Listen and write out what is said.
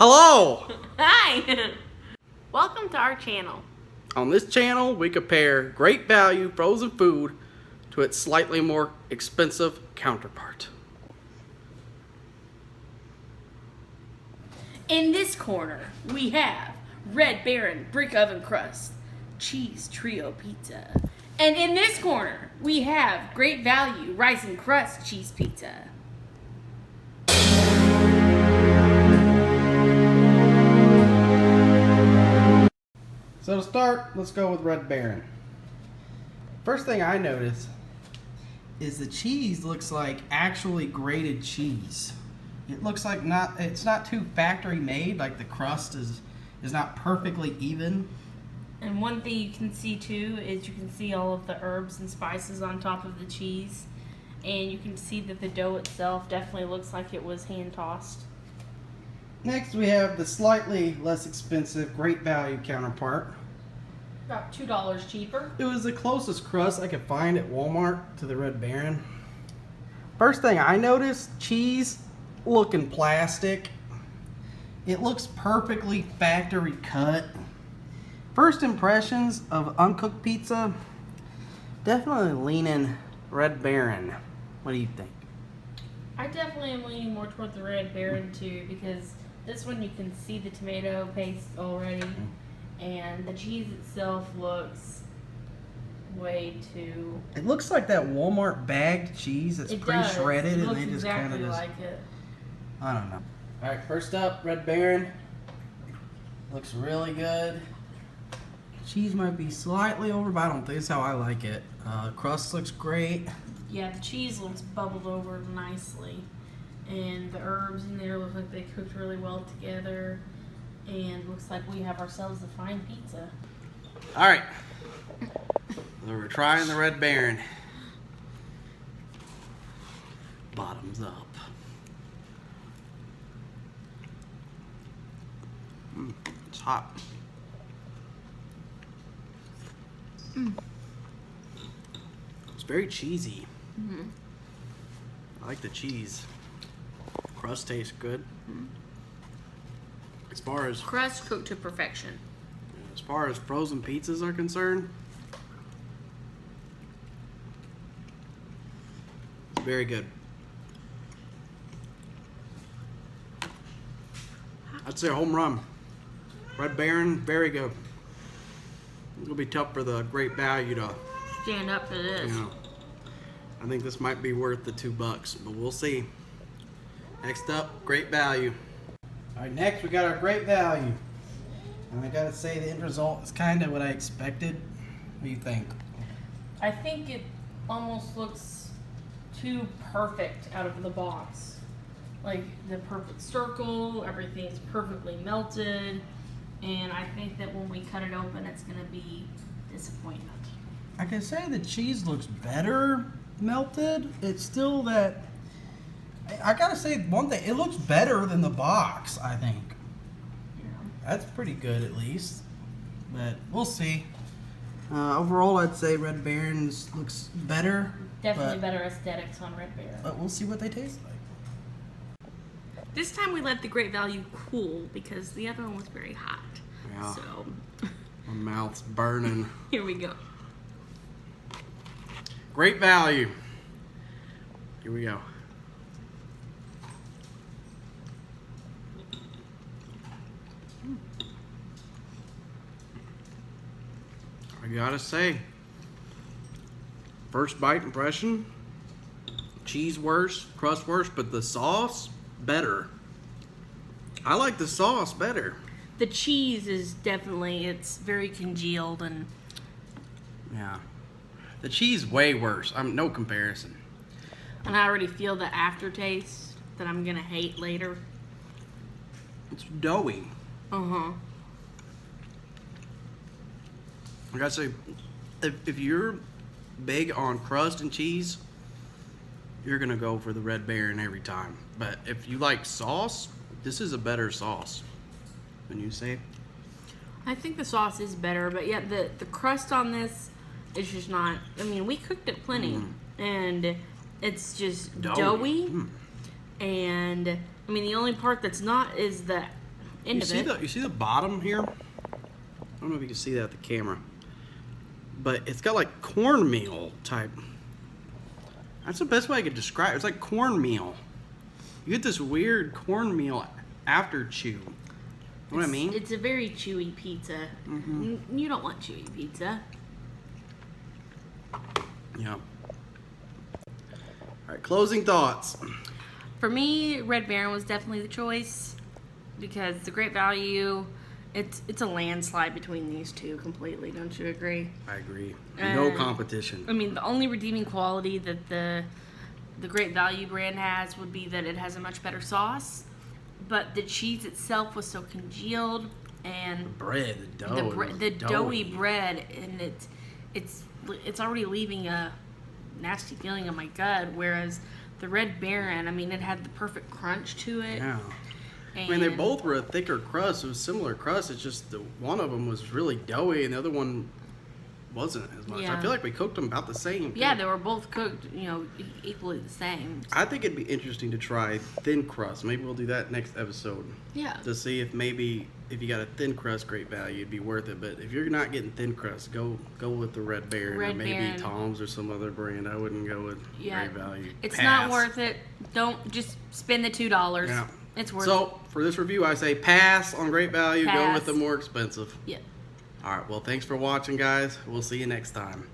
Hello! Hi! Welcome to our channel. On this channel, we compare great value frozen food to its slightly more expensive counterpart. In this corner, we have Red Baron brick oven crust, cheese trio pizza. And in this corner, we have Great Value rice and crust cheese pizza. So to start, let's go with Red Baron. First thing I notice is the cheese looks like actually grated cheese. It looks like it's not too factory made, like the crust is not perfectly even. And one thing you can see too is you can see all of the herbs and spices on top of the cheese. And you can see that the dough itself definitely looks like it was hand tossed. Next we have the slightly less expensive Great Value counterpart. About $2 cheaper. It was the closest crust I could find at Walmart to the Red Baron. First thing I noticed, cheese looking plastic. It looks perfectly factory cut. First impressions of uncooked pizza, definitely leaning Red Baron. What do you think? I definitely am leaning more toward the Red Baron too, because this one you can see the tomato paste already, and the cheese itself looks way too... It looks like that Walmart bagged cheese that's pre-shredded, and they just kind of like it. I don't know. All right, first up, Red Baron. Looks really good. Cheese might be slightly over, but I don't think it's how I like it. Crust looks great. Yeah, the cheese looks bubbled over nicely, and the herbs in there look like they cooked really well together, and looks like we have ourselves a fine pizza. All right, so we're trying the Red Baron. Bottoms up. It's hot. It's very cheesy. I like the cheese. Crust tastes good. As far as Cooked to perfection. frozen pizzas are concerned, it's very good. I'd say a home run. Red Baron, very good. It'll be tough for the Great Value to stand up to this. I think this might be worth the $2, but we'll see. Next up, Great Value. All right, next we got our Great Value. And I gotta say the end result is kind of what I expected. What do you think? I think it almost looks too perfect out of the box. Like the perfect circle, everything's perfectly melted. And I think that when we cut it open, it's going to be disappointment. I can say the cheese looks better melted. It's still that... I gotta say one thing. It looks better than the box, I think. Yeah. That's pretty good at least. But we'll see. Overall, I'd say Red Baron's looks better. Definitely better aesthetics on Red Baron. But we'll see what they taste like. This time we let the Great Value cool because the other one was very hot. Yeah. So My mouth's burning. here we go. Great Value. Here we go. I gotta say, first bite impression, cheese worse, crust worse, but the sauce better. I like the sauce better. The cheese is definitely, it's very congealed and... Yeah. The cheese way worse. No comparison. And I already feel the aftertaste that I'm going to hate later. It's doughy. Uh-huh. I gotta say, if you're big on crust and cheese, you're gonna go for the Red Baron every time. But if you like sauce, this is a better sauce. Wouldn't you say? I think the sauce is better, but yeah, the crust on this is just not... I mean, we cooked it plenty, and it's just doughy. And, I mean, the only part that's not is the end of it. You see the bottom here? I don't know if you can see that at the camera, but it's got like cornmeal type. That's the best way I could describe it. It's like cornmeal. You get this weird cornmeal after chew. You know what I mean? It's a very chewy pizza. You don't want chewy pizza. Yeah. All right, closing thoughts. For me, Red Baron was definitely the choice because the great value. It's a landslide between these two completely. Don't you agree? I agree. No competition. I mean, the only redeeming quality that the Great Value brand has would be that it has a much better sauce, but the cheese itself was so congealed, and Bread, the dough. the doughy bread, and it's already leaving a nasty feeling in my gut. Whereas the Red Baron, I mean, it had the perfect crunch to it. Yeah. And I mean, they both were a thicker crust. It was similar crust. It's just one of them was really doughy, and the other one wasn't as much. Yeah. I feel like we cooked them about the same. Yeah, too. they were both cooked, equally the same. I think it'd be interesting to try thin crust. Maybe we'll do that next episode. Yeah. To see if maybe if you got a thin crust, Great Value, it'd be worth it. But if you're not getting thin crust, go with the Red Baron or maybe Baron. Tom's or some other brand. I wouldn't go with Great Value. It's Pass. not worth it. Don't just spend the $2. Yeah. It's worth it. So for this review, I say pass on Great Value. Go Pass. with the more expensive. Yeah. All right. Well, thanks for watching, guys. We'll see you next time.